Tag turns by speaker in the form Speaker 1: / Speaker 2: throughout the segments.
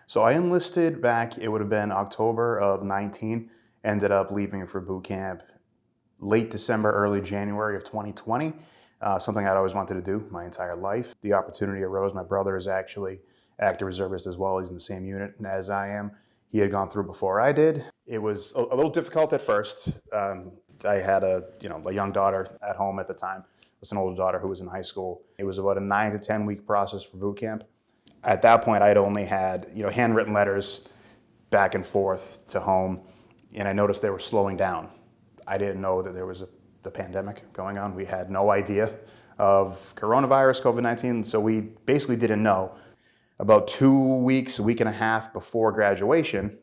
Speaker 1: So I enlisted back, it would have been October of 19, ended up leaving for boot camp late December, early January of 2020. Something I'd always wanted to do my entire life. The opportunity arose. My brother is actually active reservist as well. He's in the same unit as I am. He had gone through before I did. It was a little difficult at first. I had a young daughter at home at the time. It was an older daughter who was in high school. It was about a 9 to 10 week process for boot camp. At that point, I'd only had handwritten letters back and forth to home, and I noticed they were slowing down. I didn't know that there was the pandemic going on. We had no idea of coronavirus, COVID-19, so we basically didn't know. About 2 weeks, a week and a half before graduation,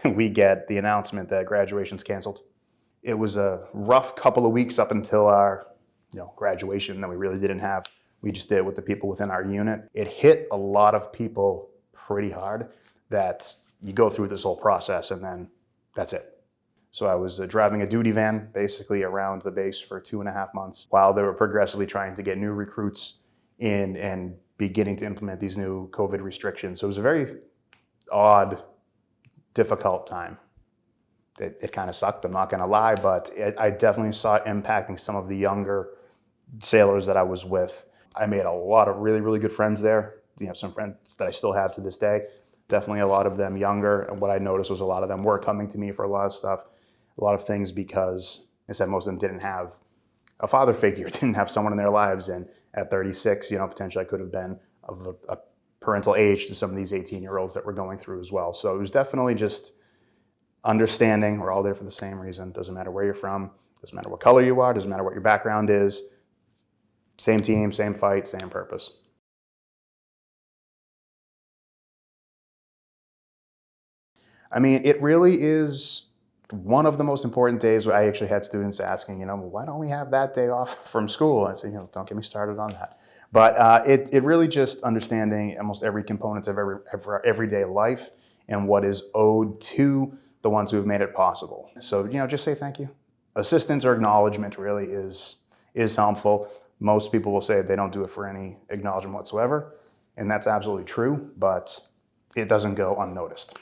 Speaker 1: we get the announcement that graduation's canceled. It was a rough couple of weeks up until our graduation that we really didn't have. We just did it with the people within our unit. It hit a lot of people pretty hard that you go through this whole process and then that's it. So I was driving a duty van basically around the base for 2.5 months while they were progressively trying to get new recruits in and beginning to implement these new COVID restrictions. So it was a very odd, difficult time. It kind of sucked, I'm not gonna lie, but I definitely saw it impacting some of the younger sailors that I was with. I made a lot of really, really good friends there. Some friends that I still have to this day. Definitely a lot of them younger. And what I noticed was a lot of them were coming to me for a lot of stuff, a lot of things because I said most of them didn't have a father figure, didn't have someone in their lives. And at 36, potentially I could have been of a parental age to some of these 18-year-olds that were going through as well. So it was definitely just understanding we're all there for the same reason. Doesn't matter where you're from, doesn't matter what color you are, doesn't matter what your background is. Same team, same fight, same purpose. I mean, it really is one of the most important days. Where I actually had students asking, well, why don't we have that day off from school? I said, don't get me started on that. But it really just understanding almost every component of everyday life and what is owed to the ones who have made it possible. So, just say thank you. Assistance or acknowledgement really is helpful. Most people will say they don't do it for any acknowledgement whatsoever, and that's absolutely true, but it doesn't go unnoticed.